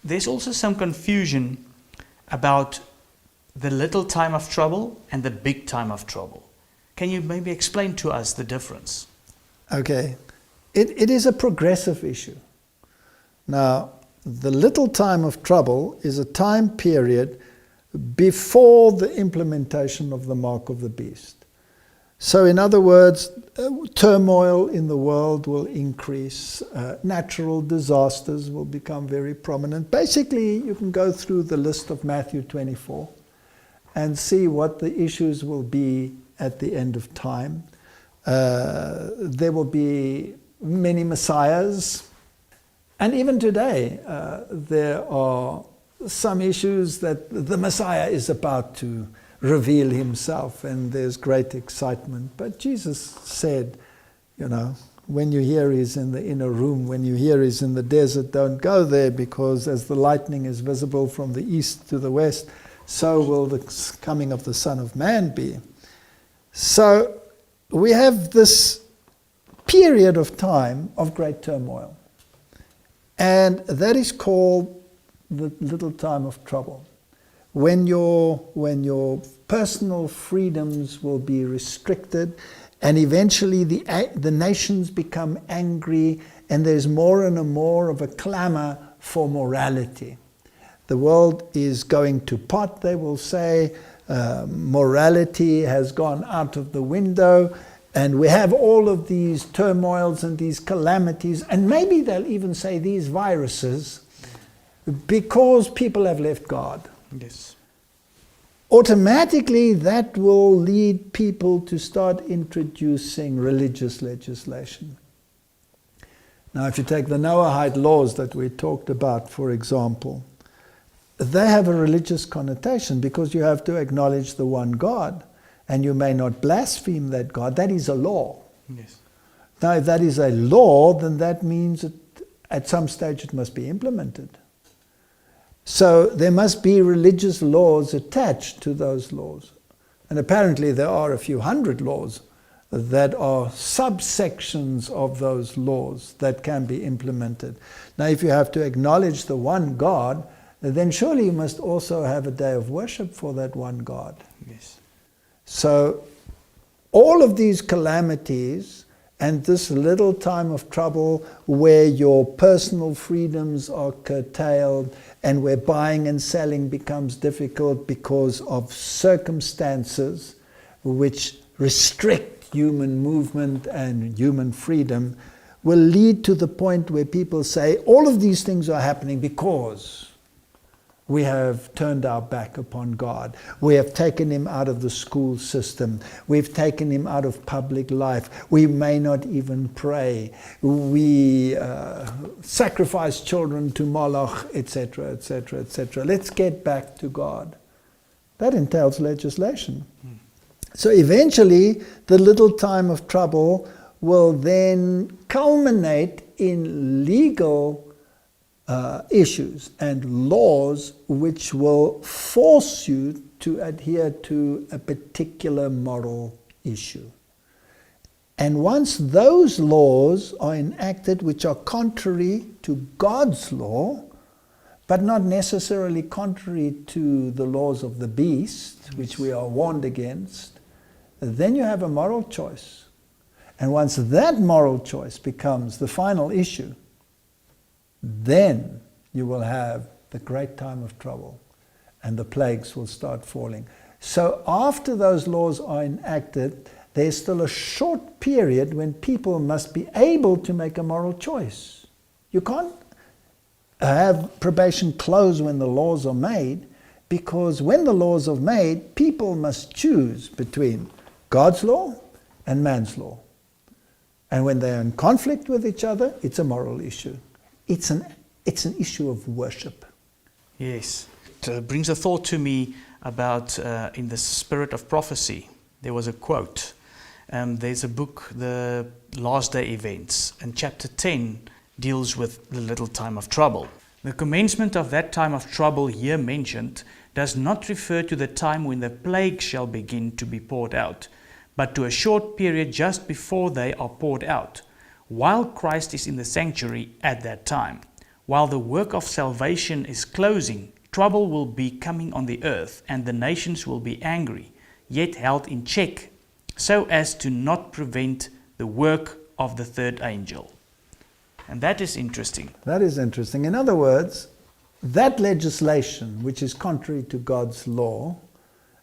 there's also some confusion about the little time of trouble and the big time of trouble. Can you maybe explain to us the difference? Okay. It is a progressive issue. Now, the little time of trouble is a time period before the implementation of the mark of the beast. So in other words, turmoil in the world will increase, natural disasters will become very prominent. Basically, you can go through the list of Matthew 24 and see what the issues will be at the end of time. There will be many messiahs. And even today, there are some issues that the Messiah is about to reveal himself, and there's great excitement. But Jesus said, you know, when you hear he's in the inner room, when you hear he's in the desert, don't go there, because as the lightning is visible from the east to the west, so will the coming of the Son of Man be. So we have this period of time of great turmoil. And that is called the little time of trouble. When your personal freedoms will be restricted, and eventually the nations become angry, and there's more and more of a clamor for morality. The world is going to pot, they will say. Morality has gone out of the window. And we have all of these turmoils and these calamities, and maybe they'll even say these viruses, because people have left God. Yes. Automatically, that will lead people to start introducing religious legislation. Now, if you take the Noahide laws that we talked about, for example, they have a religious connotation because you have to acknowledge the one God. And you may not blaspheme that God. That is a law. Yes. Now, if that is a law, then that means that at some stage it must be implemented. So there must be religious laws attached to those laws. And apparently there are a few hundred laws that are subsections of those laws that can be implemented. Now, if you have to acknowledge the one God, then surely you must also have a day of worship for that one God. Yes. So all of these calamities and this little time of trouble where your personal freedoms are curtailed and where buying and selling becomes difficult because of circumstances which restrict human movement and human freedom will lead to the point where people say all of these things are happening because we have turned our back upon God. We have taken him out of the school system. We've taken him out of public life. We may not even pray. We sacrifice children to Moloch, etc., etc., etc. Let's get back to God. That entails legislation. So eventually, the little time of trouble will then culminate in legal issues and laws which will force you to adhere to a particular moral issue. And once those laws are enacted which are contrary to God's law, but not necessarily contrary to the laws of the beast, which we are warned against, then you have a moral choice. And once that moral choice becomes the final issue, then you will have the great time of trouble and the plagues will start falling. So after those laws are enacted, there's still a short period when people must be able to make a moral choice. You can't have probation close when the laws are made, because when the laws are made, people must choose between God's law and man's law. And when they're in conflict with each other, it's a moral issue. It's an issue of worship. Yes. It brings a thought to me about, in the spirit of prophecy, there was a quote. There's a book, The Last Day Events, and chapter 10 deals with the little time of trouble. The commencement of that time of trouble here mentioned does not refer to the time when the plague shall begin to be poured out, but to a short period just before they are poured out, while Christ is in the sanctuary at that time. while the work of salvation is closing, trouble will be coming on the earth, and the nations will be angry, yet held in check, so as to not prevent the work of the third angel. And that is interesting. That is interesting. In other words, that legislation, which is contrary to God's law,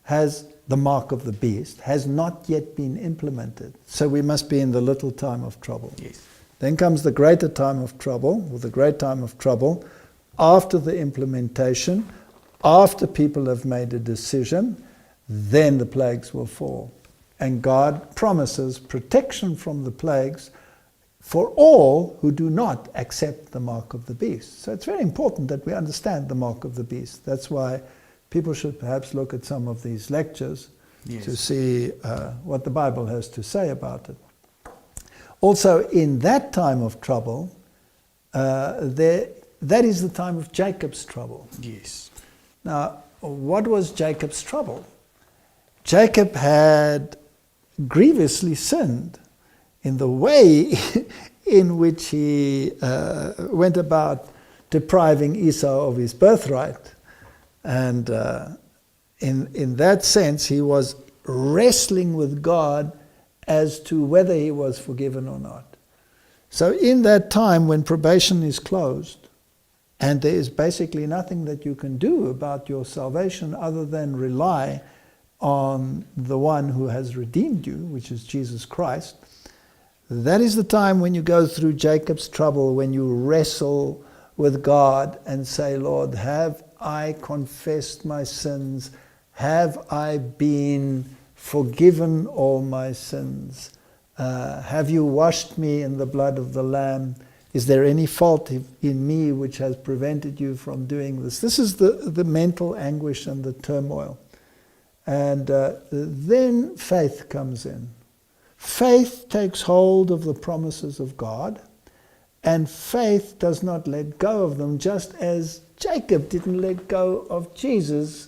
has the mark of the beast, has not yet been implemented. So we must be in the little time of trouble. Yes. Then comes the greater time of trouble, or the great time of trouble, after the implementation, after people have made a decision, then the plagues will fall. And God promises protection from the plagues for all who do not accept the mark of the beast. So it's very important that we understand the mark of the beast. That's why people should perhaps look at some of these lectures to see what the Bible has to say about it. Also, in that time of trouble, that is the time of Jacob's trouble. Yes. Now, what was Jacob's trouble? Jacob had grievously sinned in the way in which he went about depriving Esau of his birthright. And in that sense, he was wrestling with God as to whether he was forgiven or not. So in that time when probation is closed, and there is basically nothing that you can do about your salvation other than rely on the one who has redeemed you, which is Jesus Christ, that is the time when you go through Jacob's trouble, when you wrestle with God and say, Lord, have I confessed my sins? Have I been forgiven all my sins? Have you washed me in the blood of the Lamb? Is there any fault in me which has prevented you from doing this? This is the mental anguish and the turmoil. And then faith comes in. Faith takes hold of the promises of God, and faith does not let go of them, just as Jacob didn't let go of Jesus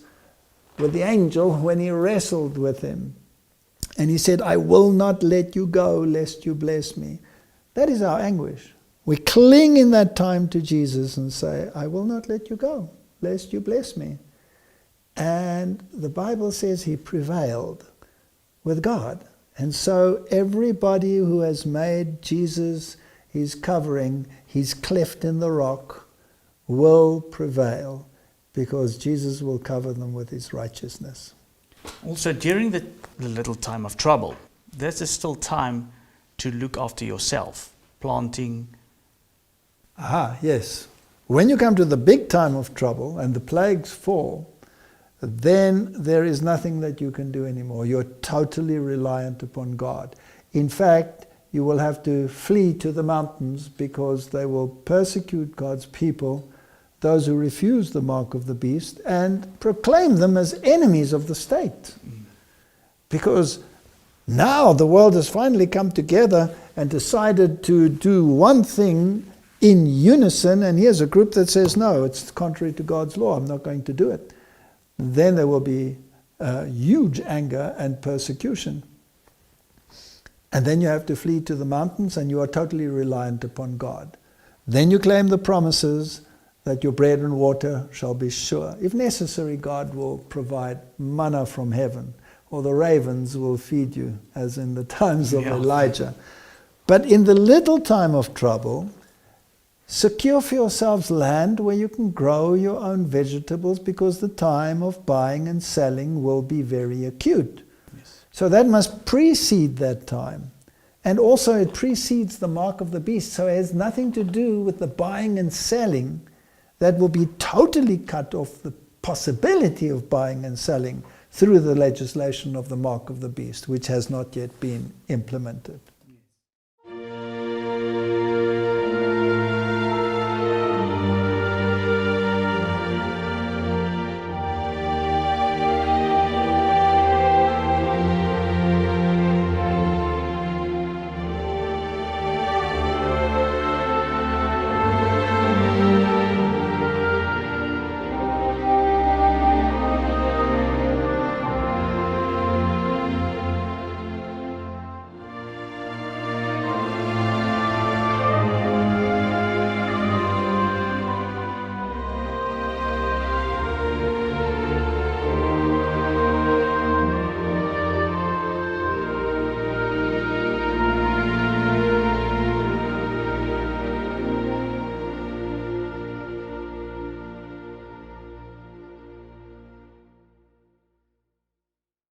with the angel when he wrestled with him. And he said, I will not let you go lest you bless me. That is our anguish. We cling in that time to Jesus and say, I will not let you go lest you bless me. And the Bible says he prevailed with God. And so everybody who has made Jesus his covering, his cleft in the rock, will prevail, because Jesus will cover them with his righteousness. Also, during the little time of trouble, there's still time to look after yourself, planting. Aha, yes. When you come to the big time of trouble and the plagues fall, then there is nothing that you can do anymore. You're totally reliant upon God. In fact, you will have to flee to the mountains, because they will persecute God's people, those who refuse the mark of the beast, and proclaim them as enemies of the state. Because now the world has finally come together and decided to do one thing in unison, and here's a group that says, no, it's contrary to God's law, I'm not going to do it. Then there will be huge anger and persecution. And then you have to flee to the mountains, and you are totally reliant upon God. Then you claim the promises that your bread and water shall be sure. If necessary, God will provide manna from heaven, or the ravens will feed you, as in the times of Elijah. But in the little time of trouble, secure for yourselves land where you can grow your own vegetables, because the time of buying and selling will be very acute. Yes. So that must precede that time. And also it precedes the mark of the beast, so it has nothing to do with the buying and selling. That will be totally cut off the possibility of buying and selling through the legislation of the mark of the beast, which has not yet been implemented.